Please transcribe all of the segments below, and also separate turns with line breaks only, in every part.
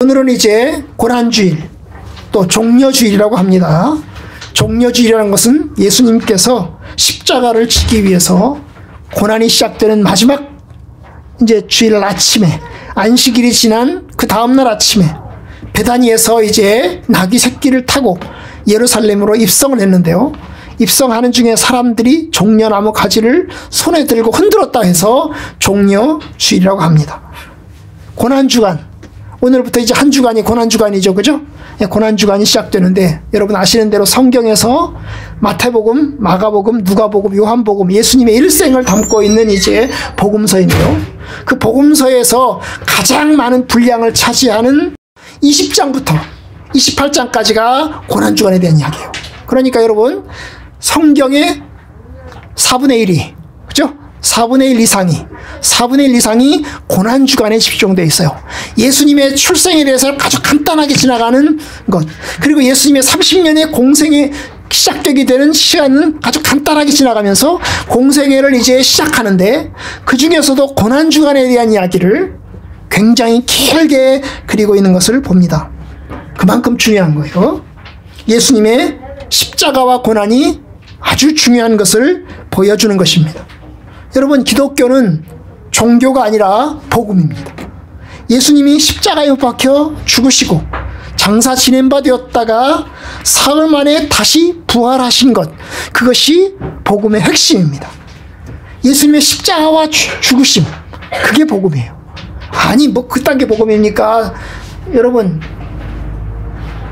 오늘은 이제 고난주일, 또 종려주일이라고 합니다. 종려주일이라는 것은 예수님께서 십자가를 지기 위해서 고난이 시작되는 마지막 이제 주일 아침에, 안식일이 지난 그 다음날 아침에 베다니에서 이제 나귀 새끼를 타고 예루살렘으로 입성을 했는데요. 입성하는 중에 사람들이 종려나무 가지를 손에 들고 흔들었다 해서 종려주일이라고 합니다. 고난주간, 오늘부터 이제 한 주간이 고난주간이죠, 그죠? 고난주간이 시작되는데, 여러분 아시는 대로 성경에서 마태복음, 마가복음, 누가복음, 요한복음, 예수님의 일생을 담고 있는 이제 복음서인데요. 그 복음서에서 가장 많은 분량을 차지하는 20장부터 28장까지가 고난주간에 대한 이야기예요. 그러니까 여러분, 성경의 4분의 1이, 그죠? 4분의 1 이상이 고난주간에 집중되어 있어요. 예수님의 출생에 대해서 아주 간단하게 지나가는 것, 그리고 예수님의 30년의 공생에 시작되게 되는 시간은 아주 간단하게 지나가면서 공생애를 이제 시작하는데, 그 중에서도 고난주간에 대한 이야기를 굉장히 길게 그리고 있는 것을 봅니다. 그만큼 중요한 거예요. 예수님의 십자가와 고난이 아주 중요한 것을 보여주는 것입니다. 여러분, 기독교는 종교가 아니라 복음입니다. 예수님이 십자가에 못 박혀 죽으시고 장사 지낸 바 되었다가 사흘 만에 다시 부활하신 것, 그것이 복음의 핵심입니다. 예수님의 십자가와 죽으심, 그게 복음이에요. 아니 뭐 그딴 게 복음입니까? 여러분,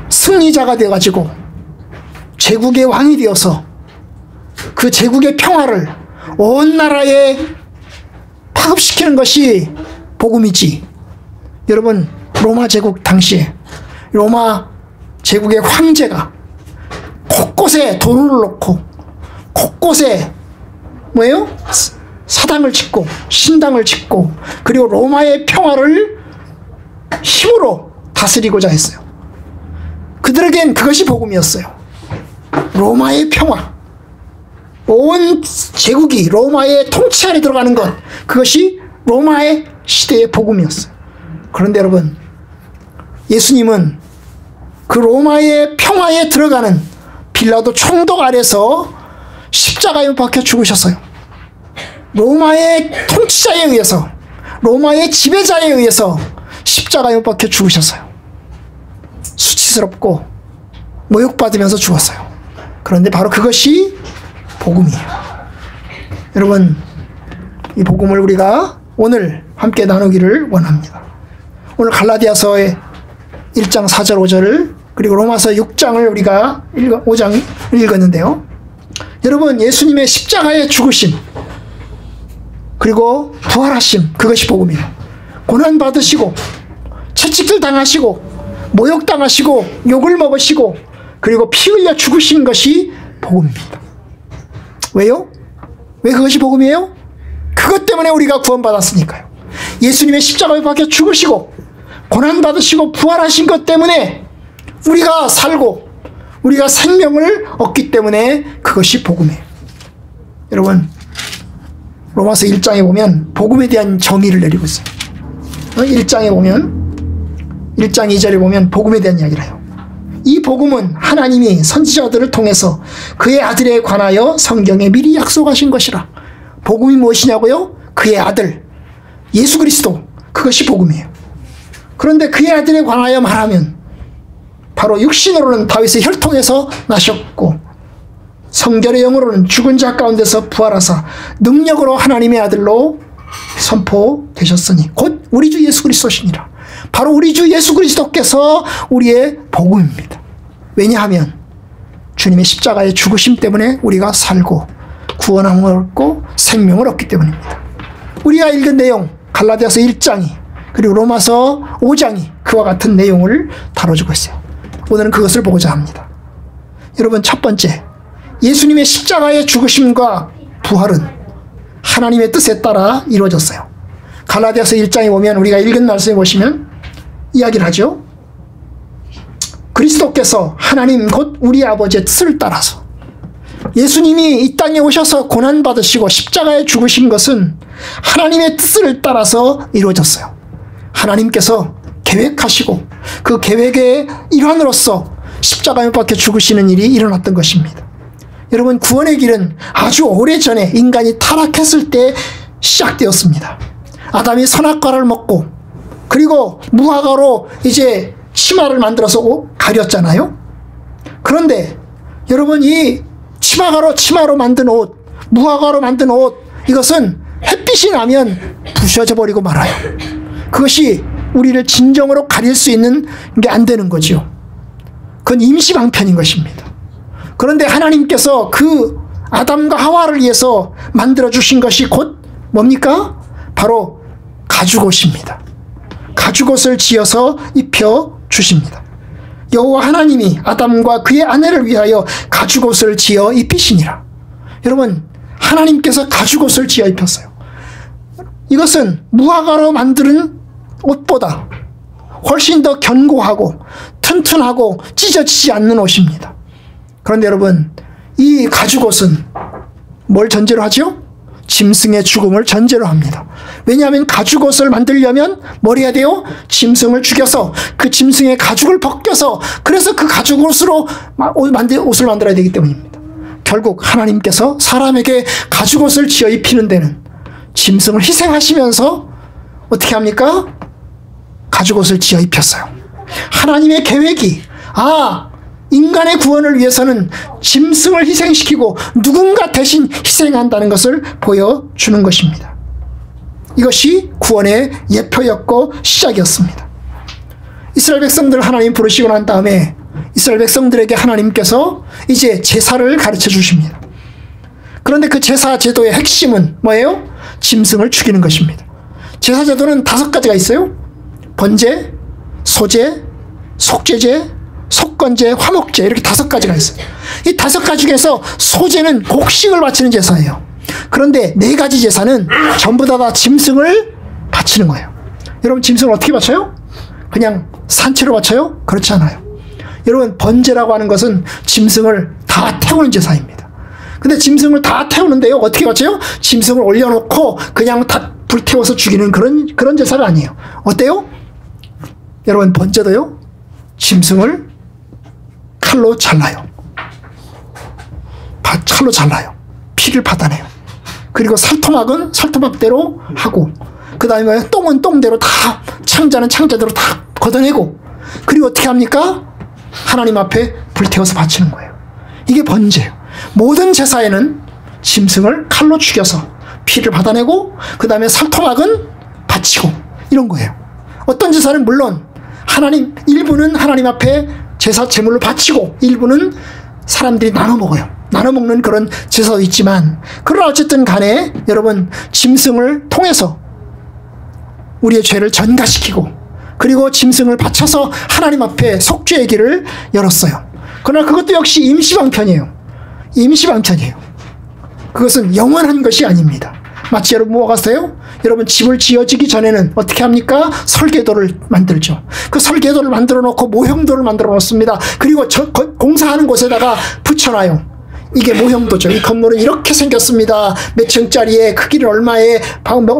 승리자가 되어가지고 제국의 왕이 되어서 그 제국의 평화를 온 나라에 파급시키는 것이 복음이지. 여러분, 로마 제국 당시에 로마 제국의 황제가 곳곳에 도로를 놓고 곳곳에 뭐예요? 사당을 짓고 신당을 짓고, 그리고 로마의 평화를 힘으로 다스리고자 했어요. 그들에겐 그것이 복음이었어요. 로마의 평화, 온 제국이 로마의 통치 안에 들어가는 것, 그것이 로마의 시대의 복음이었어요. 그런데 여러분, 예수님은 그 로마의 평화에 들어가는 빌라도 총독 아래서 십자가에 못 박혀 죽으셨어요. 로마의 통치자에 의해서, 로마의 지배자에 의해서 십자가에 못 박혀 죽으셨어요. 수치스럽고 모욕받으면서 죽었어요. 그런데 바로 그것이 복음이에요. 여러분, 이 복음을 우리가 오늘 함께 나누기를 원합니다. 오늘 갈라디아서의 1장 4절 5절을, 그리고 로마서 6장을 우리가 5장 읽었는데요. 여러분, 예수님의 십자가의 죽으심 그리고 부활하심, 그것이 복음이에요. 고난받으시고 채찍질 당하시고 모욕당하시고 욕을 먹으시고 그리고 피 흘려 죽으신 것이 복음입니다. 왜요? 왜 그것이 복음이에요? 그것 때문에 우리가 구원받았으니까요. 예수님의 십자가에 박혀 죽으시고 고난받으시고 부활하신 것 때문에 우리가 살고 우리가 생명을 얻기 때문에 그것이 복음이에요. 여러분, 로마서 1장에 보면 복음에 대한 정의를 내리고 있어요. 1장에 보면 1장 2절에 보면 복음에 대한 이야기를 해요. 이 복음은 하나님이 선지자들을 통해서 그의 아들에 관하여 성경에 미리 약속하신 것이라. 복음이 무엇이냐고요? 그의 아들 예수 그리스도, 그것이 복음이에요. 그런데 그의 아들에 관하여 말하면 바로 육신으로는 다윗의 혈통에서 나셨고 성결의 영으로는 죽은 자 가운데서 부활하사 능력으로 하나님의 아들로 선포되셨으니 곧 우리 주 예수 그리스도시니라. 바로 우리 주 예수 그리스도께서 우리의 복음입니다. 왜냐하면 주님의 십자가의 죽으심 때문에 우리가 살고 구원함을 얻고 생명을 얻기 때문입니다. 우리가 읽은 내용, 갈라디아서 1장이 그리고 로마서 5장이 그와 같은 내용을 다뤄주고 있어요. 오늘은 그것을 보고자 합니다. 여러분, 첫 번째, 예수님의 십자가의 죽으심과 부활은 하나님의 뜻에 따라 이루어졌어요. 갈라디아서 1장에 보면, 우리가 읽은 말씀에 보시면 이야기를 하죠. 그리스도께서 하나님 곧 우리 아버지의 뜻을 따라서, 예수님이 이 땅에 오셔서 고난받으시고 십자가에 죽으신 것은 하나님의 뜻을 따라서 이루어졌어요. 하나님께서 계획하시고 그 계획의 일환으로서 십자가에 못 박혀 죽으시는 일이 일어났던 것입니다. 여러분, 구원의 길은 아주 오래전에 인간이 타락했을 때 시작되었습니다. 아담이 선악과를 먹고 그리고 무화과로 이제 치마를 만들어서 가렸잖아요. 그런데 여러분, 이 치마로 만든 옷, 무화과로 만든 옷, 이것은 햇빛이 나면 부셔져 버리고 말아요. 그것이 우리를 진정으로 가릴 수 있는 게 안 되는 거죠. 그건 임시방편인 것입니다. 그런데 하나님께서 그 아담과 하와를 위해서 만들어주신 것이 곧 뭡니까? 바로 가죽옷입니다. 가죽옷을 지어서 입혀주십니다. 여호와 하나님이 아담과 그의 아내를 위하여 가죽옷을 지어 입히시니라. 여러분, 하나님께서 가죽옷을 지어 입혔어요. 이것은 무화과로 만드는 옷보다 훨씬 더 견고하고 튼튼하고 찢어지지 않는 옷입니다. 그런데 여러분, 이 가죽옷은 뭘 전제로 하죠? 짐승의 죽음을 전제로 합니다. 왜냐하면 가죽옷을 만들려면 뭘 해야 돼요? 짐승을 죽여서 그 짐승의 가죽을 벗겨서, 그래서 그 가죽옷으로 옷을 만들어야 되기 때문입니다. 결국 하나님께서 사람에게 가죽옷을 지어 입히는 데는 짐승을 희생하시면서 어떻게 합니까? 가죽옷을 지어 입혔어요. 하나님의 계획이 인간의 구원을 위해서는 짐승을 희생시키고 누군가 대신 희생한다는 것을 보여주는 것입니다. 이것이 구원의 예표였고 시작이었습니다. 이스라엘 백성들을 하나님 부르시고 난 다음에 이스라엘 백성들에게 하나님께서 이제 제사를 가르쳐 주십니다. 그런데 그 제사 제도의 핵심은 뭐예요? 짐승을 죽이는 것입니다. 제사 제도는 5가지가 있어요. 번제, 소제, 속죄제, 속건제, 화목제, 이렇게 5가지가 있어요. 이 5가지 중에서 소제는 곡식을 바치는 제사예요. 그런데 4가지 제사는 전부 다 짐승을 바치는 거예요. 여러분, 짐승을 어떻게 바쳐요? 그냥 산채로 바쳐요? 그렇지 않아요. 여러분, 번제라고 하는 것은 짐승을 다 태우는 제사입니다. 근데 짐승을 다 태우는데요, 어떻게 바쳐요? 짐승을 올려놓고 그냥 다 불태워서 죽이는 그런 제사가 아니에요. 어때요? 여러분, 번제도요, 짐승을 칼로 잘라요. 칼로 잘라요. 피를 받아내요. 그리고 살토막은 살토막대로 하고, 그 다음에 똥은 똥대로 다, 창자는 창자대로 다 걷어내고, 그리고 어떻게 합니까? 하나님 앞에 불태워서 바치는 거예요. 이게 번제예요. 모든 제사에는 짐승을 칼로 죽여서 피를 받아내고, 그 다음에 살토막은 바치고, 이런 거예요. 어떤 제사는 물론 일부는 하나님 앞에 제사 제물로 바치고, 일부는 사람들이 나눠 먹어요. 나눠 먹는 그런 제사도 있지만, 그러나 어쨌든 간에 여러분, 짐승을 통해서 우리의 죄를 전가시키고, 그리고 짐승을 바쳐서 하나님 앞에 속죄의 길을 열었어요. 그러나 그것도 역시 임시방편이에요. 임시방편이에요. 그것은 영원한 것이 아닙니다. 마치 여러분 뭐 같아요? 여러분, 집을 지어지기 전에는 어떻게 합니까? 설계도를 만들죠. 그 설계도를 만들어 놓고 모형도를 만들어 놓습니다. 그리고 공사하는 곳에다가 붙여놔요. 이게 모형도죠. 이 건물은 이렇게 생겼습니다. 몇 층짜리에, 크기는 얼마에,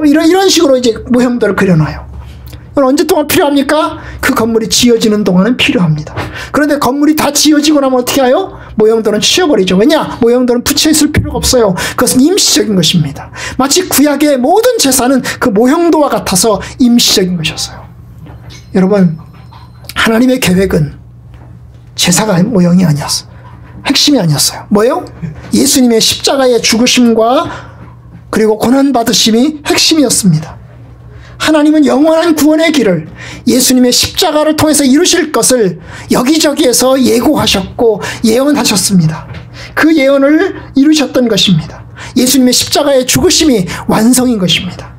이런 식으로 이제 모형도를 그려놔요. 언제 동안 필요합니까? 그 건물이 지어지는 동안은 필요합니다. 그런데 건물이 다 지어지고 나면 어떻게 해요? 모형도는 치워버리죠. 왜냐? 모형도는 붙여있을 필요가 없어요. 그것은 임시적인 것입니다. 마치 구약의 모든 제사는 그 모형도와 같아서 임시적인 것이었어요. 여러분, 하나님의 계획은 제사가 모형이 아니었어요. 핵심이 아니었어요. 뭐예요? 예수님의 십자가의 죽으심과 그리고 고난받으심이 핵심이었습니다. 하나님은 영원한 구원의 길을 예수님의 십자가를 통해서 이루실 것을 여기저기에서 예고하셨고 예언하셨습니다. 그 예언을 이루셨던 것입니다. 예수님의 십자가의 죽으심이 완성인 것입니다.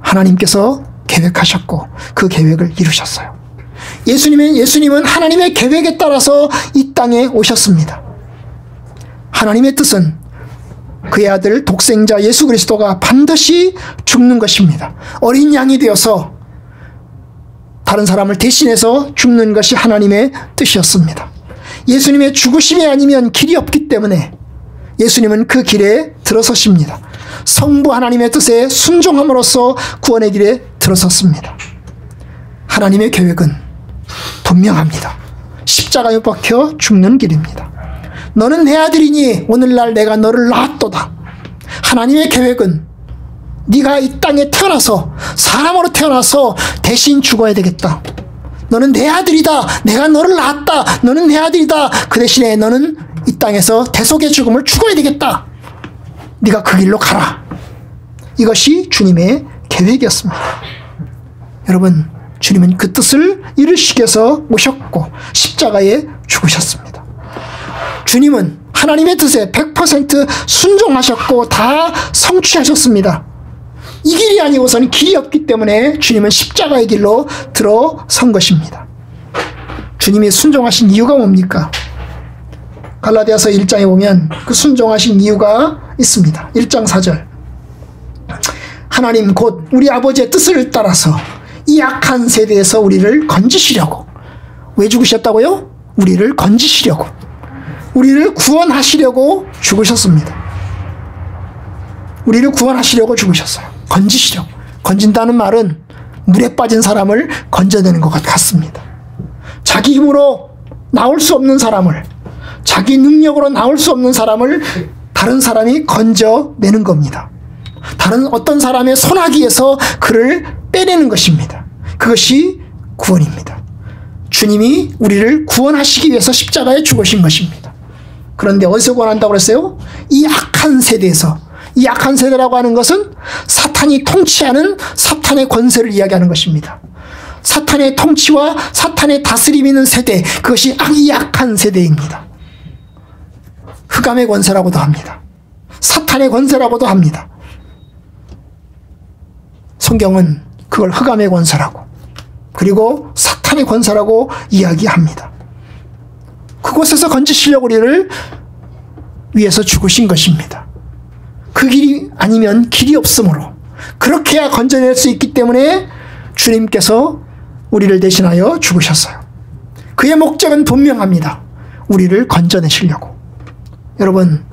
하나님께서 계획하셨고 그 계획을 이루셨어요. 예수님은 하나님의 계획에 따라서 이 땅에 오셨습니다. 하나님의 뜻은 그의 아들 독생자 예수 그리스도가 반드시 죽는 것입니다. 어린 양이 되어서 다른 사람을 대신해서 죽는 것이 하나님의 뜻이었습니다. 예수님의 죽으심이 아니면 길이 없기 때문에 예수님은 그 길에 들어서십니다. 성부 하나님의 뜻에 순종함으로써 구원의 길에 들어섰습니다. 하나님의 계획은 분명합니다. 십자가에 박혀 죽는 길입니다. 너는 내 아들이니 오늘날 내가 너를 낳았도다. 하나님의 계획은 네가 이 땅에 태어나서 사람으로 태어나서 대신 죽어야 되겠다. 너는 내 아들이다. 내가 너를 낳았다. 너는 내 아들이다. 그 대신에 너는 이 땅에서 대속의 죽음을 죽어야 되겠다. 네가 그 길로 가라. 이것이 주님의 계획이었습니다. 여러분, 주님은 그 뜻을 이루시기 위해서 오셨고 십자가에 죽으셨습니다. 주님은 하나님의 뜻에 100% 순종하셨고 다 성취하셨습니다. 이 길이 아니고서는 길이 없기 때문에 주님은 십자가의 길로 들어선 것입니다. 주님이 순종하신 이유가 뭡니까? 갈라디아서 1장에 보면 그 순종하신 이유가 있습니다. 1장 4절. 하나님 곧 우리 아버지의 뜻을 따라서 이 악한 세대에서 우리를 건지시려고. 왜 죽으셨다고요? 우리를 건지시려고. 우리를 구원하시려고 죽으셨습니다. 우리를 구원하시려고 죽으셨어요. 건지시려고. 건진다는 말은 물에 빠진 사람을 건져내는 것 같습니다. 자기 힘으로 나올 수 없는 사람을, 자기 능력으로 나올 수 없는 사람을 다른 사람이 건져내는 겁니다. 다른 어떤 사람의 손아귀에서 그를 빼내는 것입니다. 그것이 구원입니다. 주님이 우리를 구원하시기 위해서 십자가에 죽으신 것입니다. 그런데 어디서 구원한다고 그랬어요? 이 악한 세대에서. 이 악한 세대라고 하는 것은 사탄이 통치하는 사탄의 권세를 이야기하는 것입니다. 사탄의 통치와 사탄의 다스림이 있는 세대, 그것이 이 악한 세대입니다. 흑암의 권세라고도 합니다. 사탄의 권세라고도 합니다. 성경은 그걸 흑암의 권세라고, 그리고 사탄의 권세라고 이야기합니다. 그곳에서 건지시려고 우리를 위해서 죽으신 것입니다. 그 길이 아니면 길이 없으므로, 그렇게 해야 건져낼 수 있기 때문에 주님께서 우리를 대신하여 죽으셨어요. 그의 목적은 분명합니다. 우리를 건져내시려고. 여러분,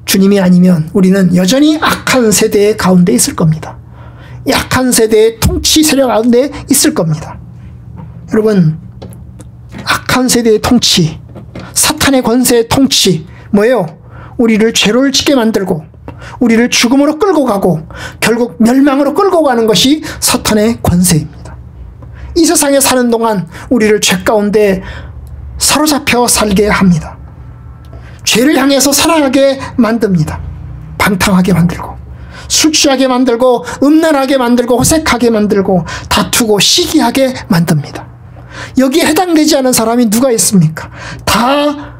주님이 아니면 우리는 여전히 악한 세대 가운데 있을 겁니다. 약한 세대의 통치 세력 가운데 있을 겁니다. 여러분, 악한 세대의 통치, 사탄의 권세의 통치, 뭐예요? 우리를 죄를 짓게 만들고 우리를 죽음으로 끌고 가고 결국 멸망으로 끌고 가는 것이 사탄의 권세입니다. 이 세상에 사는 동안 우리를 죄 가운데 사로잡혀 살게 합니다. 죄를 향해서 살아가게 만듭니다. 방탕하게 만들고, 술 취하게 만들고, 음란하게 만들고, 호색하게 만들고, 다투고 시기하게 만듭니다. 여기에 해당되지 않은 사람이 누가 있습니까? 다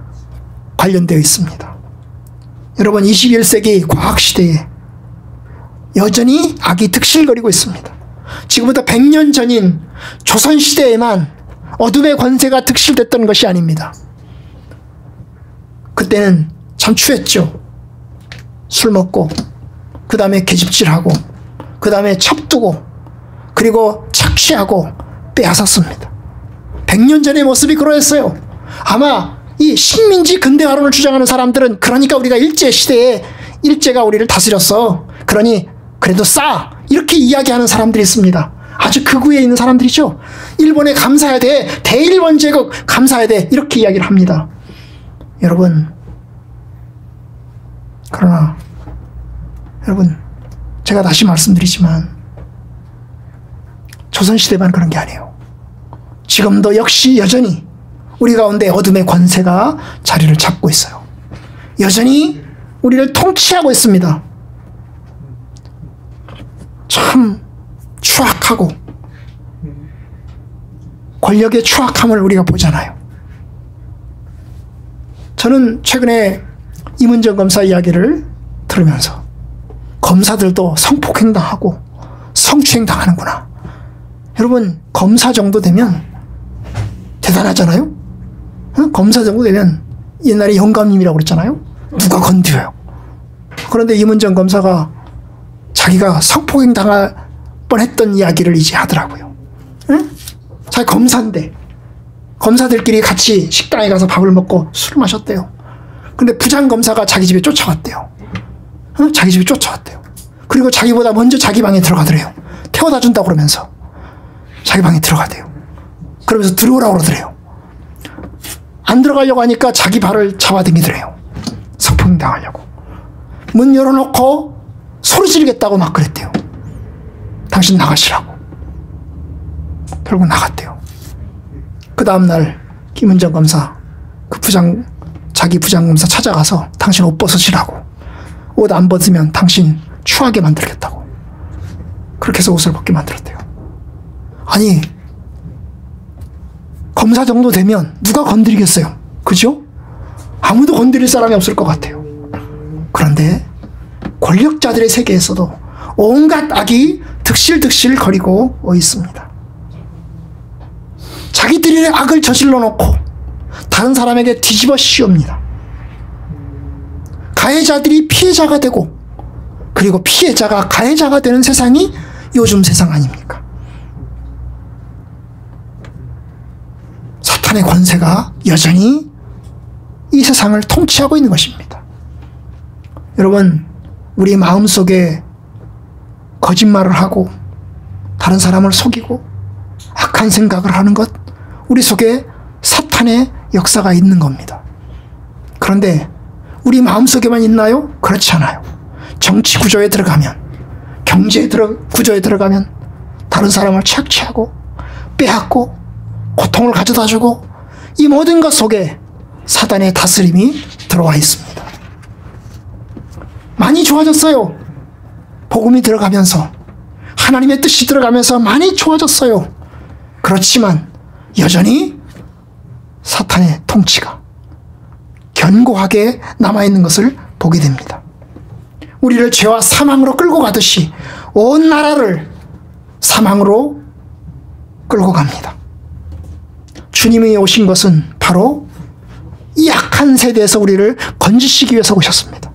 관련되어 있습니다. 여러분, 21세기 과학시대에 여전히 악이 득실거리고 있습니다. 지금부터 100년 전인 조선시대에만 어둠의 권세가 득실됐던 것이 아닙니다. 그때는 참 추했죠. 술 먹고, 그 다음에 계집질하고, 그 다음에 첩두고, 그리고 착취하고 빼앗았습니다. 100년 전의 모습이 그러했어요. 아마 이 식민지 근대화론을 주장하는 사람들은, 그러니까 우리가 일제시대에 일제가 우리를 다스렸어, 그러니 그래도 싸, 이렇게 이야기하는 사람들이 있습니다. 아주 극우에 있는 사람들이죠. 일본에 감사해야 돼, 대일본 제국 감사해야 돼, 이렇게 이야기를 합니다. 여러분, 그러나 여러분, 제가 다시 말씀드리지만 조선시대만 그런 게 아니에요. 지금도 역시 여전히 우리 가운데 어둠의 권세가 자리를 잡고 있어요. 여전히 우리를 통치하고 있습니다. 참 추악하고, 권력의 추악함을 우리가 보잖아요. 저는 최근에 이문정 검사 이야기를 들으면서 검사들도 성폭행당하고 성추행당하는구나. 여러분, 검사 정도 되면 대단하잖아요? 검사 정도 되면 옛날에 영감님이라고 그랬잖아요? 누가 건드려요. 그런데 이문정 검사가 자기가 성폭행 당할 뻔했던 이야기를 이제 하더라고요. 응? 자기 검사인데 검사들끼리 같이 식당에 가서 밥을 먹고 술을 마셨대요. 근데 부장검사가 자기 집에 쫓아왔대요. 응? 자기 집에 쫓아왔대요. 그리고 자기보다 먼저 자기 방에 들어가더래요. 태워다 준다고 그러면서. 자기 방에 들어가대요. 그러면서 들어오라고 그러더래요. 안 들어가려고 하니까 자기 발을 잡아당기더래요. 성폭행당하려고. 문 열어놓고 소리 지르겠다고 막 그랬대요. 당신 나가시라고. 결국 나갔대요. 그 다음날 김은정 검사 그 자기 부장검사 찾아가서 당신 옷 벗으시라고. 옷 안 벗으면 당신 추하게 만들겠다고. 그렇게 해서 옷을 벗게 만들었대요. 아니, 검사 정도 되면 누가 건드리겠어요? 그죠? 아무도 건드릴 사람이 없을 것 같아요. 그런데 권력자들의 세계에서도 온갖 악이 득실득실 거리고 있습니다. 자기들의 악을 저질러 놓고 다른 사람에게 뒤집어 씌웁니다. 가해자들이 피해자가 되고 그리고 피해자가 가해자가 되는 세상이 요즘 세상 아닙니까? 사탄의 권세가 여전히 이 세상을 통치하고 있는 것입니다. 여러분, 우리 마음속에 거짓말을 하고 다른 사람을 속이고 악한 생각을 하는 것, 우리 속에 사탄의 역사가 있는 겁니다. 그런데 우리 마음속에만 있나요? 그렇지 않아요. 정치 구조에 들어가면, 경제 구조에 들어가면 다른 사람을 착취하고 빼앗고 고통을 가져다주고 이 모든 것 속에 사단의 다스림이 들어와 있습니다. 많이 좋아졌어요. 복음이 들어가면서, 하나님의 뜻이 들어가면서 많이 좋아졌어요. 그렇지만 여전히 사탄의 통치가 견고하게 남아있는 것을 보게 됩니다. 우리를 죄와 사망으로 끌고 가듯이 온 나라를 사망으로 끌고 갑니다. 주님이 오신 것은 바로 이 악한 세대에서 우리를 건지시기 위해서 오셨습니다.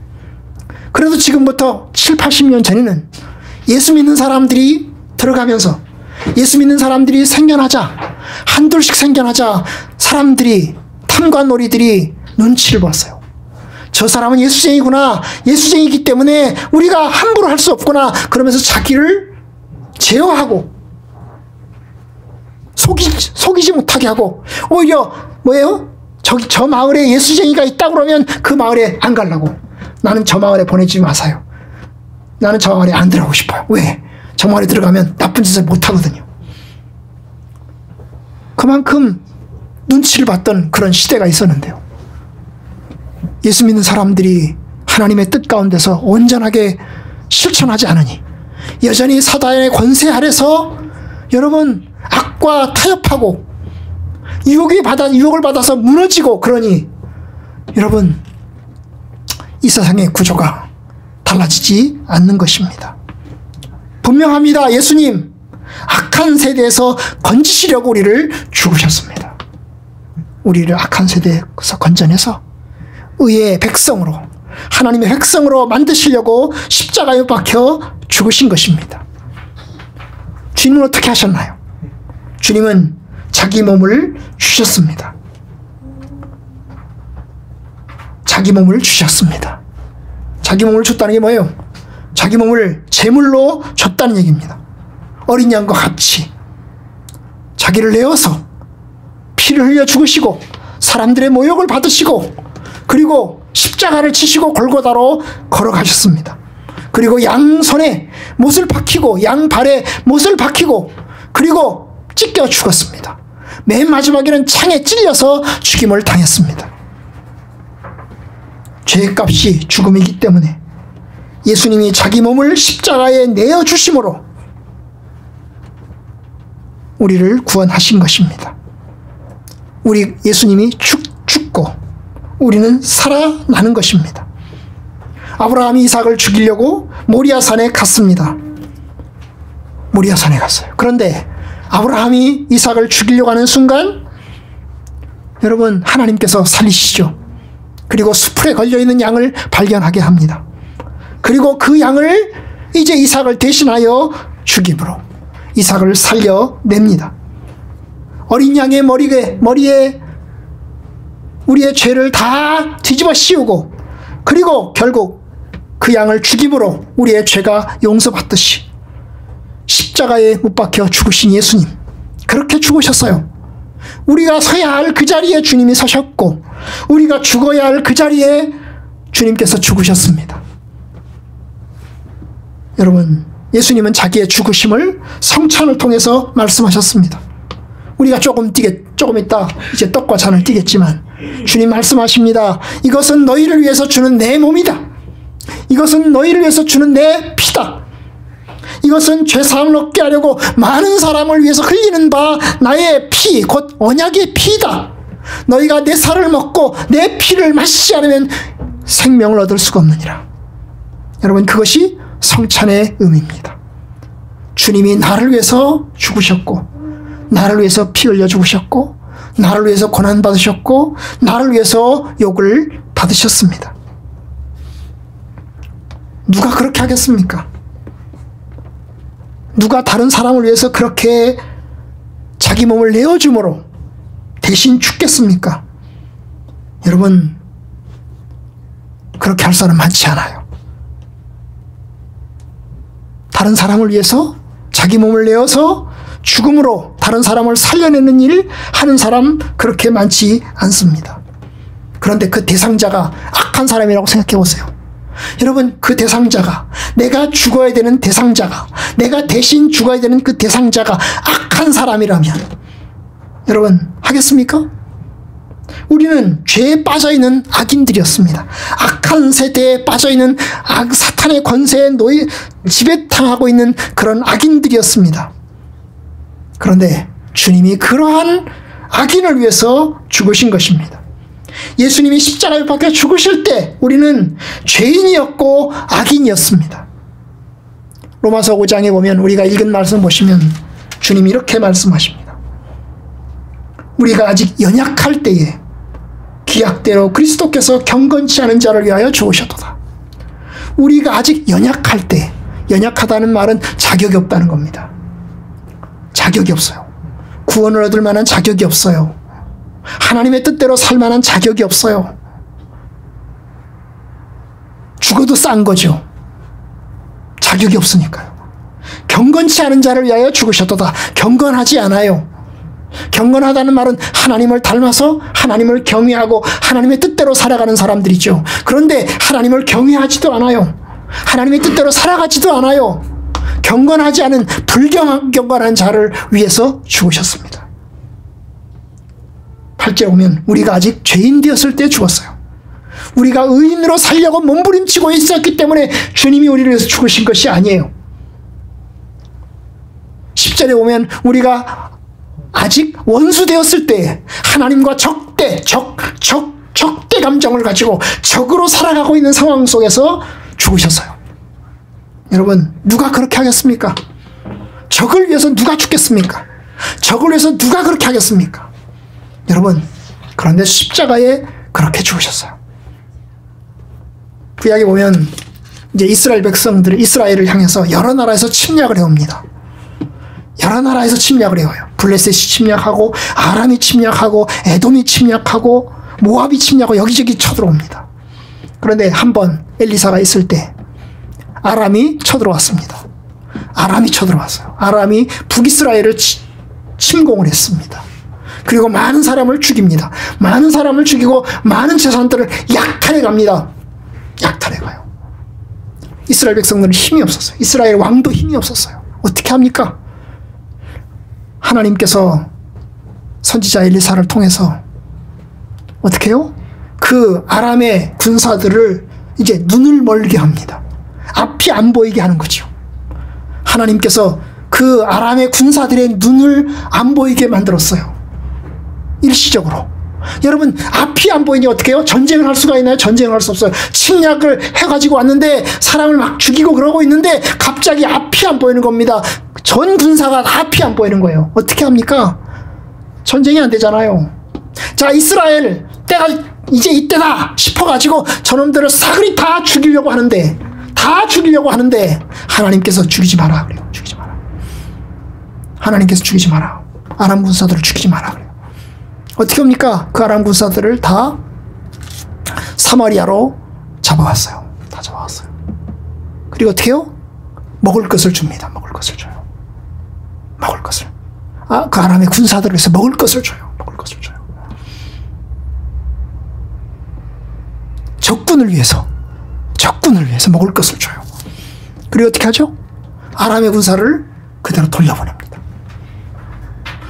그래도 지금부터 7, 80년 전에는 예수 믿는 사람들이 들어가면서 예수 믿는 사람들이 생겨나자, 한둘씩 생겨나자 사람들이, 탐관오리들이 눈치를 봤어요. 저 사람은 예수쟁이구나, 예수쟁이기 때문에 우리가 함부로 할 수 없구나, 그러면서 자기를 제어하고 속이지 못하게 하고, 오히려 뭐예요? 저 마을에 예수쟁이가 있다 그러면 그 마을에 안 가려고. 나는 저 마을에 보내지 마세요. 나는 저 마을에 안 들어가고 싶어요. 왜? 저 마을에 들어가면 나쁜 짓을 못 하거든요. 그만큼 눈치를 봤던 그런 시대가 있었는데요. 예수 믿는 사람들이 하나님의 뜻 가운데서 온전하게 실천하지 않으니 여전히 사단의 권세 아래서 여러분 악과 타협하고 유혹을 받아서 무너지고, 그러니 여러분 이 세상의 구조가 달라지지 않는 것입니다. 분명합니다. 예수님 악한 세대에서 건지시려고 우리를 죽으셨습니다. 우리를 악한 세대에서 건져내서 의의 백성으로, 하나님의 백성으로 만드시려고 십자가에 못 박혀 죽으신 것입니다. 주님은 어떻게 하셨나요? 주님은 자기 몸을 주셨습니다. 자기 몸을 주셨습니다. 자기 몸을 줬다는 게 뭐예요? 자기 몸을 제물로 줬다는 얘기입니다. 어린 양과 같이 자기를 내어서 피를 흘려 죽으시고 사람들의 모욕을 받으시고, 그리고 십자가를 치시고 골고다로 걸어가셨습니다. 그리고 양손에 못을 박히고 양발에 못을 박히고 그리고 찢겨 죽었습니다. 맨 마지막에는 창에 찔려서 죽임을 당했습니다. 죄값이 죽음이기 때문에 예수님이 자기 몸을 십자가에 내어주심으로 우리를 구원하신 것입니다. 우리 예수님이 죽고 우리는 살아나는 것입니다. 아브라함이 이삭을 죽이려고 모리아산에 갔습니다. 모리아산에 갔어요. 그런데 아브라함이 이삭을 죽이려고 하는 순간 여러분 하나님께서 살리시죠. 그리고 수풀에 걸려있는 양을 발견하게 합니다. 그리고 그 양을 이제 이삭을 대신하여 죽임으로 이삭을 살려냅니다. 어린 양의 머리에 우리의 죄를 다 뒤집어 씌우고, 그리고 결국 그 양을 죽임으로 우리의 죄가 용서받듯이 십자가에 못 박혀 죽으신 예수님, 그렇게 죽으셨어요. 우리가 서야 할 그 자리에 주님이 서셨고 우리가 죽어야 할 그 자리에 주님께서 죽으셨습니다. 여러분, 예수님은 자기의 죽으심을 성찬을 통해서 말씀하셨습니다. 우리가 조금 있다 이제 떡과 잔을 띠겠지만 주님 말씀하십니다. 이것은 너희를 위해서 주는 내 몸이다. 이것은 너희를 위해서 주는 내 피다. 이것은 죄사함을 얻게 하려고 많은 사람을 위해서 흘리는 바 나의 피, 곧 언약의 피다. 너희가 내 살을 먹고 내 피를 마시지 않으면 생명을 얻을 수가 없느니라. 여러분, 그것이 성찬의 의미입니다. 주님이 나를 위해서 죽으셨고 나를 위해서 피 흘려 죽으셨고 나를 위해서 고난받으셨고 나를 위해서 욕을 받으셨습니다. 누가 그렇게 하겠습니까? 누가 다른 사람을 위해서 그렇게 자기 몸을 내어줌으로 대신 죽겠습니까? 여러분, 그렇게 할 사람 많지 않아요. 다른 사람을 위해서 자기 몸을 내어서 죽음으로 다른 사람을 살려내는 일 하는 사람 그렇게 많지 않습니다. 그런데 그 대상자가 악한 사람이라고 생각해 보세요. 여러분, 그 대상자가, 내가 죽어야 되는 대상자가, 내가 대신 죽어야 되는 그 대상자가 악한 사람이라면 여러분, 하겠습니까? 우리는 죄에 빠져있는 악인들이었습니다. 악한 세대에 빠져있는 사탄의 권세에 지배당하고 있는 그런 악인들이었습니다. 그런데 주님이 그러한 악인을 위해서 죽으신 것입니다. 예수님이 십자가에 박혀 죽으실 때 우리는 죄인이었고 악인이었습니다. 로마서 5장에 보면 우리가 읽은 말씀 보시면 주님이 이렇게 말씀하십니다. 우리가 아직 연약할 때에 기약대로 그리스도께서 경건치 않은 자를 위하여 죽으셨도다. 우리가 아직 연약할 때, 연약하다는 말은 자격이 없다는 겁니다. 자격이 없어요. 구원을 얻을 만한 자격이 없어요. 하나님의 뜻대로 살 만한 자격이 없어요. 죽어도 싼 거죠. 자격이 없으니까요. 경건치 않은 자를 위하여 죽으셨도다. 경건하지 않아요. 경건하다는 말은 하나님을 닮아서 하나님을 경외하고 하나님의 뜻대로 살아가는 사람들이죠. 그런데 하나님을 경외하지도 않아요. 하나님의 뜻대로 살아가지도 않아요. 경건하지 않은 불경건한 자를 위해서 죽으셨습니다. 8절에 보면 우리가 아직 죄인 되었을 때 죽었어요. 우리가 의인으로 살려고 몸부림치고 있었기 때문에 주님이 우리를 위해서 죽으신 것이 아니에요. 10절에 보면 우리가 아직 원수 되었을 때 하나님과 적대 감정을 가지고 적으로 살아가고 있는 상황 속에서 죽으셨어요. 여러분, 누가 그렇게 하겠습니까? 적을 위해서 누가 죽겠습니까? 적을 위해서 누가 그렇게 하겠습니까? 여러분, 그런데 십자가에 그렇게 죽으셨어요. 구약에 보면 이제 이스라엘 백성들을, 이스라엘을 향해서 여러 나라에서 침략을 해옵니다. 여러 나라에서 침략을 해와요. 블레셋이 침략하고 아람이 침략하고 에돔이 침략하고 모압이 침략하고 여기저기 쳐들어옵니다. 그런데 한번 엘리사가 있을 때 아람이 쳐들어왔습니다. 아람이 쳐들어왔어요. 아람이 북이스라엘을 침공을 했습니다. 그리고 많은 사람을 죽입니다. 많은 사람을 죽이고 많은 재산들을 약탈해 갑니다. 약탈해 가요. 이스라엘 백성들은 힘이 없었어요. 이스라엘 왕도 힘이 없었어요. 어떻게 합니까? 하나님께서 선지자 엘리사를 통해서 어떻게 해요? 그 아람의 군사들을 이제 눈을 멀게 합니다. 앞이 안 보이게 하는 거죠. 하나님께서 그 아람의 군사들의 눈을 안 보이게 만들었어요. 일시적으로. 여러분, 앞이 안 보이니 어떻게 해요? 전쟁을 할 수가 있나요? 전쟁을 할 수 없어요. 침략을 해가지고 왔는데 사람을 막 죽이고 그러고 있는데 갑자기 앞이 안 보이는 겁니다. 전 군사가 앞이 안 보이는 거예요. 어떻게 합니까? 전쟁이 안 되잖아요. 자, 이스라엘 때가 이제 이때다 싶어가지고 저놈들을 사그리 다 죽이려고 하는데 하나님께서 죽이지 마라 그래요. 죽이지 마라. 하나님께서 죽이지 마라. 아람 군사들을 죽이지 마라 그래요. 어떻게 합니까? 그 아람 군사들을 다 사마리아로 잡아왔어요. 다 잡아왔어요. 그리고 어떻게 해요? 먹을 것을 줍니다. 먹을 것을 줘요. 먹을 것을. 그 아람의 군사들을 위해서 먹을 것을 줘요. 먹을 것을 줘요. 적군을 위해서 먹을 것을 줘요. 그리고 어떻게 하죠? 아람의 군사를 그대로 돌려보냅니다.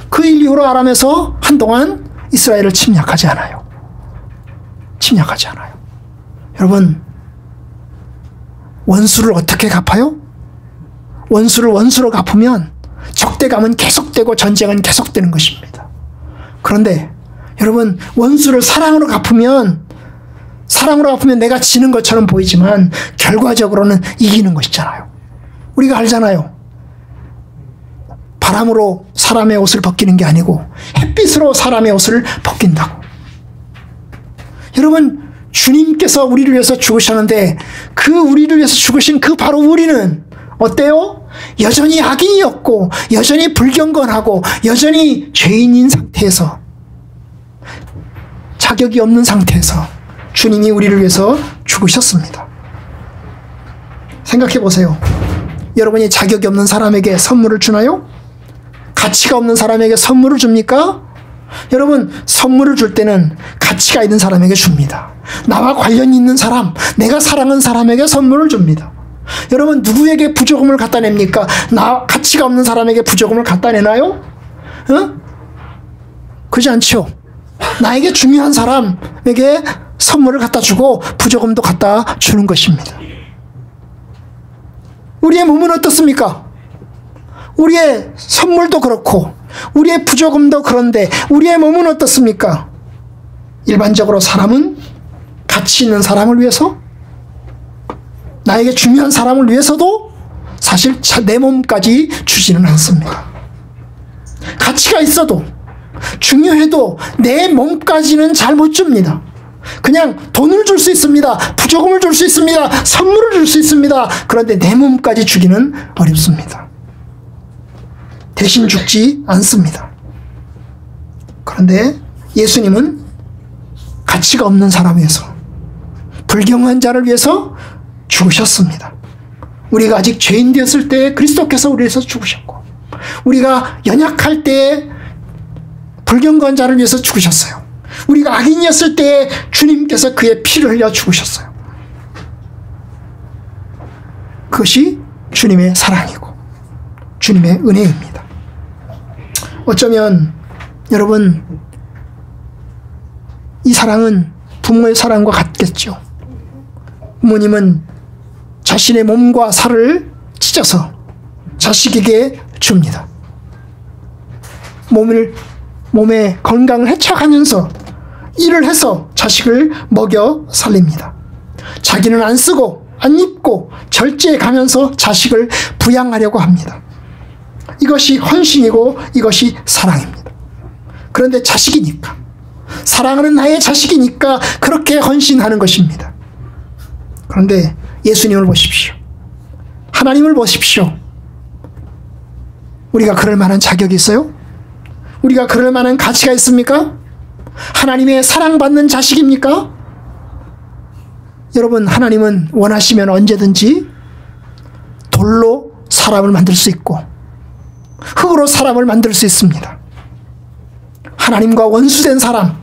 그 일 이후로 아람에서 한동안 이스라엘을 침략하지 않아요. 침략하지 않아요. 여러분, 원수를 어떻게 갚아요? 원수를 원수로 갚으면 적대감은 계속되고 전쟁은 계속되는 것입니다. 그런데 여러분, 원수를 사랑으로 갚으면 내가 지는 것처럼 보이지만 결과적으로는 이기는 것이잖아요. 우리가 알잖아요. 바람으로 사람의 옷을 벗기는 게 아니고 햇빛으로 사람의 옷을 벗긴다고. 여러분, 주님께서 우리를 위해서 죽으셨는데 그 우리를 위해서 죽으신 그 바로 우리는 어때요? 여전히 악인이었고 여전히 불경건하고 여전히 죄인인 상태에서, 자격이 없는 상태에서 주님이 우리를 위해서 죽으셨습니다. 생각해 보세요. 여러분이 자격이 없는 사람에게 선물을 주나요? 가치가 없는 사람에게 선물을 줍니까? 여러분, 선물을 줄 때는 가치가 있는 사람에게 줍니다. 나와 관련이 있는 사람, 내가 사랑하는 사람에게 선물을 줍니다. 여러분, 누구에게 부조금을 갖다 냅니까? 가치가 없는 사람에게 부조금을 갖다 내나요? 그렇지 않죠. 나에게 중요한 사람에게 선물을 갖다 주고 부조금도 갖다 주는 것입니다. 우리의 몸은 어떻습니까? 우리의 선물도 그렇고 우리의 부조금도 그런데 우리의 몸은 어떻습니까? 일반적으로 사람은 가치 있는 사람을 위해서, 나에게 중요한 사람을 위해서도 사실 내 몸까지 주지는 않습니다. 가치가 있어도 중요해도 내 몸까지는 잘 못 줍니다. 그냥 돈을 줄 수 있습니다. 부조금을 줄 수 있습니다. 선물을 줄 수 있습니다. 그런데 내 몸까지 주기는 어렵습니다. 대신 죽지 않습니다. 그런데 예수님은 가치가 없는 사람을 위해서, 불경한 자를 위해서 죽으셨습니다. 우리가 아직 죄인 되었을 때 그리스도께서 우리를 위해서 죽으셨고, 우리가 연약할 때 불경한 자를 위해서 죽으셨어요. 우리가 악인이었을 때 주님께서 그의 피를 흘려 죽으셨어요. 그것이 주님의 사랑이고 주님의 은혜입니다. 어쩌면 여러분, 이 사랑은 부모의 사랑과 같겠죠. 부모님은 자신의 몸과 살을 찢어서 자식에게 줍니다. 몸의 건강을 해쳐가면서 일을 해서 자식을 먹여 살립니다. 자기는 안 쓰고 안 입고 절제해 가면서 자식을 부양하려고 합니다. 이것이 헌신이고 이것이 사랑입니다. 그런데 자식이니까, 사랑하는 나의 자식이니까 그렇게 헌신하는 것입니다. 그런데 예수님을 보십시오. 하나님을 보십시오. 우리가 그럴 만한 자격이 있어요? 우리가 그럴 만한 가치가 있습니까? 하나님의 사랑받는 자식입니까? 여러분, 하나님은 원하시면 언제든지 돌로 사람을 만들 수 있고 흙으로 사람을 만들 수 있습니다. 하나님과 원수된 사람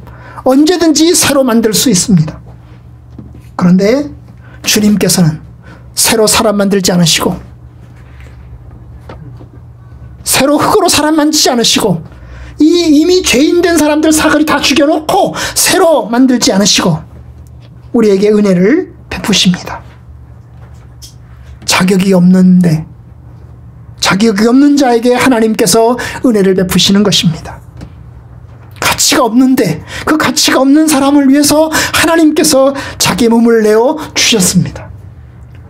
언제든지 새로 만들 수 있습니다. 그런데 주님께서는 새로 사람 만들지 않으시고, 새로 흙으로 사람 만들지 않으시고, 이미 죄인된 사람들 사거리 다 죽여놓고 새로 만들지 않으시고 우리에게 은혜를 베푸십니다. 자격이 없는 자에게 하나님께서 은혜를 베푸시는 것입니다. 가치가 없는데 그 가치가 없는 사람을 위해서 하나님께서 자기 몸을 내어 주셨습니다.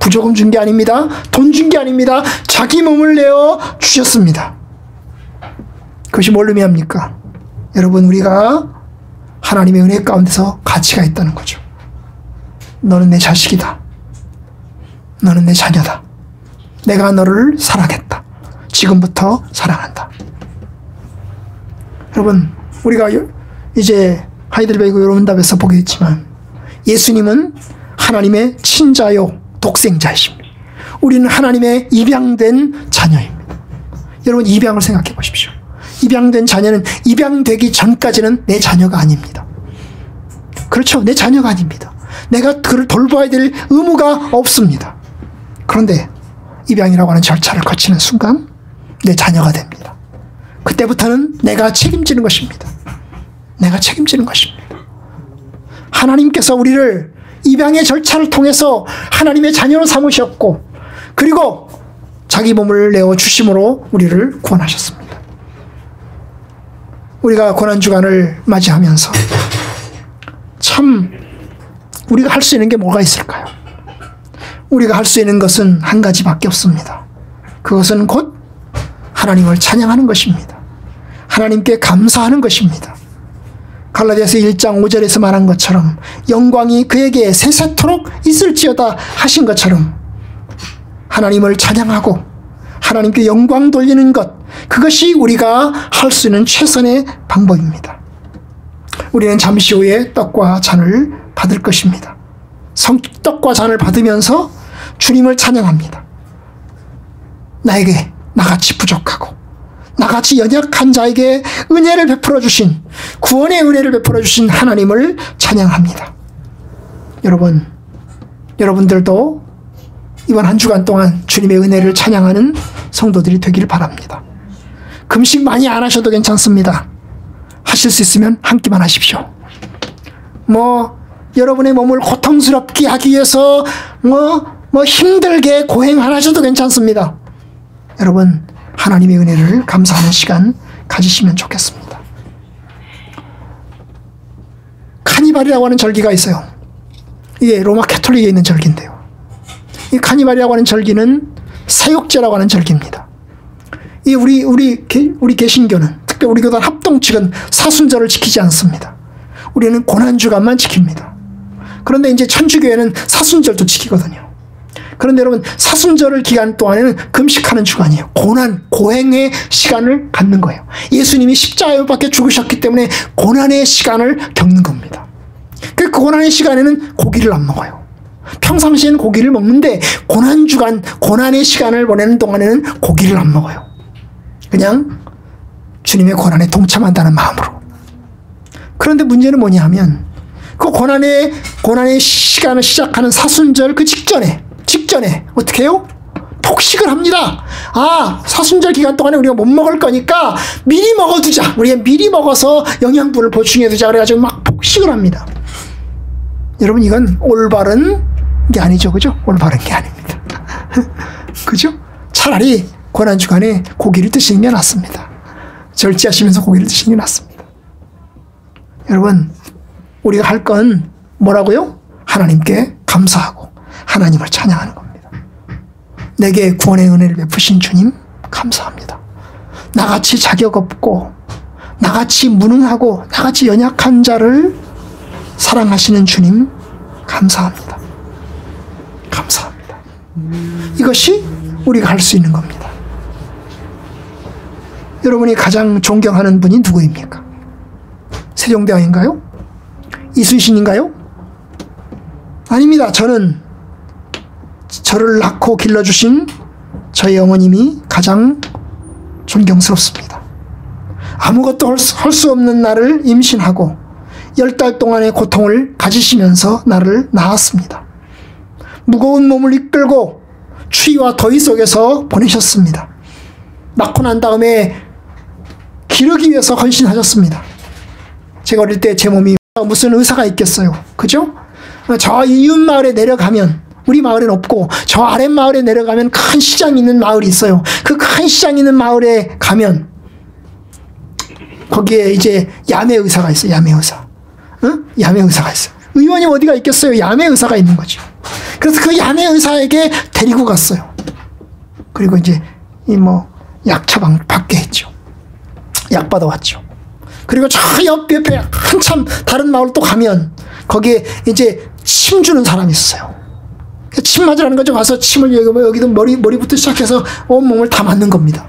부조금 준 게 아닙니다. 돈 준 게 아닙니다. 자기 몸을 내어 주셨습니다. 그것이 뭘 의미합니까? 여러분, 우리가 하나님의 은혜 가운데서 가치가 있다는 거죠. 너는 내 자식이다. 너는 내 자녀다. 내가 너를 사랑했다. 지금부터 사랑한다. 여러분, 우리가 이제 하이델베르그 여론답에서 보겠지만 예수님은 하나님의 친자요 독생자이십니다. 우리는 하나님의 입양된 자녀입니다. 여러분, 입양을 생각해 보십시오. 입양된 자녀는 입양되기 전까지는 내 자녀가 아닙니다. 그렇죠? 내 자녀가 아닙니다. 내가 그를 돌봐야 될 의무가 없습니다. 그런데 입양이라고 하는 절차를 거치는 순간 내 자녀가 됩니다. 그때부터는 내가 책임지는 것입니다. 내가 책임지는 것입니다. 하나님께서 우리를 입양의 절차를 통해서 하나님의 자녀로 삼으셨고, 그리고 자기 몸을 내어 주심으로 우리를 구원하셨습니다. 우리가 고난주간을 맞이하면서 참 우리가 할 수 있는 게 뭐가 있을까요? 우리가 할 수 있는 것은 한 가지밖에 없습니다. 그것은 곧 하나님을 찬양하는 것입니다. 하나님께 감사하는 것입니다. 갈라디아서 1장 5절에서 말한 것처럼 영광이 그에게 세세토록 있을지어다 하신 것처럼 하나님을 찬양하고 하나님께 영광 돌리는 것, 그것이 우리가 할 수 있는 최선의 방법입니다. 우리는 잠시 후에 떡과 잔을 받을 것입니다. 떡과 잔을 받으면서 주님을 찬양합니다. 나에게 나같이 부족하고 나같이 연약한 자에게 은혜를 베풀어 주신, 구원의 은혜를 베풀어 주신 하나님을 찬양합니다. 여러분들도 이번 한 주간 동안 주님의 은혜를 찬양하는 성도들이 되기를 바랍니다. 금식 많이 안 하셔도 괜찮습니다. 하실 수 있으면 한 끼만 하십시오. 여러분의 몸을 고통스럽게 하기 위해서 힘들게 고행 안 하셔도 괜찮습니다. 여러분, 하나님의 은혜를 감사하는 시간 가지시면 좋겠습니다. 카니발이라고 하는 절기가 있어요. 이게 로마 캐톨릭에 있는 절기인데요. 이 카니발이라고 하는 절기는 사육제라고 하는 절기입니다. 이 우리 개신교는, 특히 우리 교단 합동 측은 사순절을 지키지 않습니다. 우리는 고난주간만 지킵니다. 그런데 이제 천주교회는 사순절도 지키거든요. 그런데 여러분, 사순절을 기간 동안에는 금식하는 주간이에요. 고행의 시간을 갖는 거예요. 예수님이 십자가에 못 박혀 죽으셨기 때문에 고난의 시간을 겪는 겁니다. 그 고난의 시간에는 고기를 안 먹어요. 평상시에는 고기를 먹는데 고난주간, 고난의 시간을 보내는 동안에는 고기를 안 먹어요. 그냥 주님의 고난에 동참한다는 마음으로. 그런데 문제는 뭐냐 하면 그 고난의 시간을 시작하는 사순절 그 직전에 어떻게 해요? 폭식을 합니다. 사순절 기간 동안에 우리가 못 먹을 거니까 미리 먹어두자. 우리가 미리 먹어서 영양분을 보충해두자. 그래가지고 막 폭식을 합니다. 여러분, 이건 올바른 게 아니죠. 그죠? 올바른 게 아닙니다. 그죠? 차라리 고난주간에 고기를 드시는 게 낫습니다. 절제하시면서 고기를 드시는 게 낫습니다. 여러분, 우리가 할 건 뭐라고요? 하나님께 감사하고 하나님을 찬양하는 겁니다. 내게 구원의 은혜를 베푸신 주님 감사합니다. 나같이 자격 없고 나같이 무능하고 나같이 연약한 자를 사랑하시는 주님 감사합니다. 감사합니다. 이것이 우리가 할 수 있는 겁니다. 여러분이 가장 존경하는 분이 누구입니까? 세종대왕인가요? 이순신인가요? 아닙니다. 저는 저를 낳고 길러주신 저희 어머님이 가장 존경스럽습니다. 아무것도 할 수 없는 나를 임신하고 10달 동안의 고통을 가지시면서 나를 낳았습니다. 무거운 몸을 이끌고 추위와 더위 속에서 보내셨습니다. 낳고 난 다음에 기르기 위해서 헌신하셨습니다. 제가 어릴 때 제 몸이 무슨 의사가 있겠어요. 그죠? 저 이웃 마을에 내려가면, 우리 마을엔 없고 저 아랫마을에 내려가면 큰 시장 있는 마을이 있어요. 그 큰 시장 있는 마을에 가면 거기에 이제 야매 의사가 있어요. 야매 의사. 야매 의사가 있어요. 의원이 어디가 있겠어요? 야매 의사가 있는 거죠. 그래서 그 야매 의사에게 데리고 갔어요. 그리고 이제 약 처방 받게 했죠. 약 받아왔죠. 그리고 저 옆에 한참 다른 마을 또 가면 거기에 이제 침 주는 사람이 있어요. 침 맞으라는 거죠. 가서 침을 여기도 머리부터 시작해서 온몸을 다 맞는 겁니다.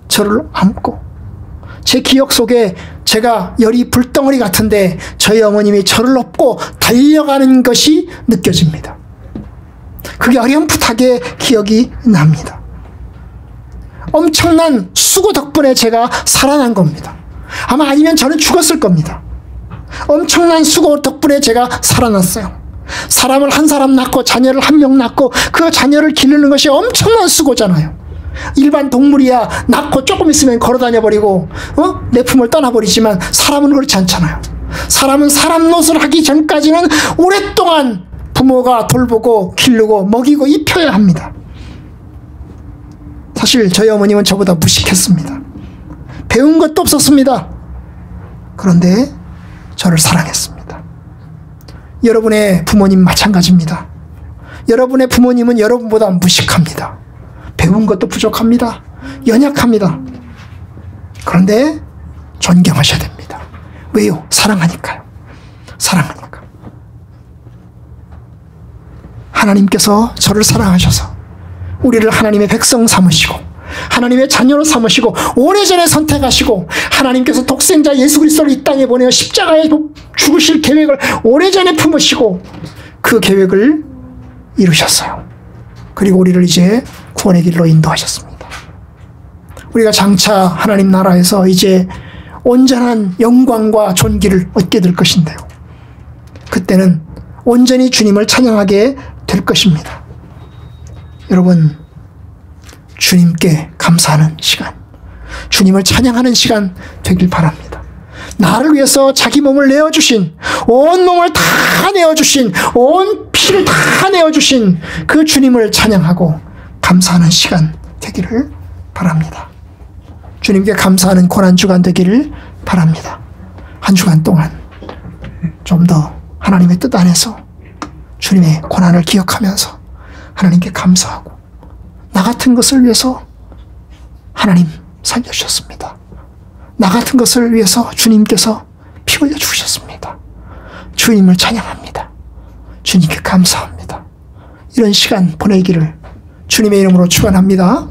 저를 안고, 제 기억 속에 제가 열이 불덩어리 같은데 저희 어머님이 저를 업고 달려가는 것이 느껴집니다. 그게 어렴풋하게 기억이 납니다. 엄청난 수고 덕분에 제가 살아난 겁니다. 아마 아니면 저는 죽었을 겁니다. 엄청난 수고 덕분에 제가 살아났어요. 사람을 한 사람 낳고 자녀를 한 명 낳고 그 자녀를 기르는 것이 엄청난 수고잖아요. 일반 동물이야 낳고 조금 있으면 걸어다녀버리고 내 품을 떠나버리지만 사람은 그렇지 않잖아요. 사람은 사람 노릇을 하기 전까지는 오랫동안 부모가 돌보고 기르고 먹이고 입혀야 합니다. 사실 저희 어머님은 저보다 무식했습니다. 배운 것도 없었습니다. 그런데 저를 사랑했습니다. 여러분의 부모님 마찬가지입니다. 여러분의 부모님은 여러분보다 무식합니다. 배운 것도 부족합니다. 연약합니다. 그런데 존경하셔야 됩니다. 왜요? 사랑하니까요. 사랑하니까. 하나님께서 저를 사랑하셔서 우리를 하나님의 백성 삼으시고 하나님의 자녀로 삼으시고 오래전에 선택하시고 하나님께서 독생자 예수 그리스도를 이 땅에 보내어 십자가에 죽으실 계획을 오래전에 품으시고 그 계획을 이루셨어요. 그리고 우리를 이제 구원의 길로 인도하셨습니다. 우리가 장차 하나님 나라에서 이제 온전한 영광과 존귀를 얻게 될 것인데요. 그때는 온전히 주님을 찬양하게 될 것입니다. 여러분, 주님께 감사하는 시간, 주님을 찬양하는 시간 되길 바랍니다. 나를 위해서 자기 몸을 내어주신, 온 몸을 다 내어주신, 온 피를 다 내어주신 그 주님을 찬양하고 감사하는 시간 되기를 바랍니다. 주님께 감사하는 고난주간 되기를 바랍니다. 한 주간 동안 좀 더 하나님의 뜻 안에서 주님의 고난을 기억하면서 하나님께 감사하고 나 같은 것을 위해서 하나님 살려주셨습니다. 나 같은 것을 위해서 주님께서 피 흘려 주셨습니다. 주님을 찬양합니다. 주님께 감사합니다. 이런 시간 보내기를 주님의 이름으로 축원합니다.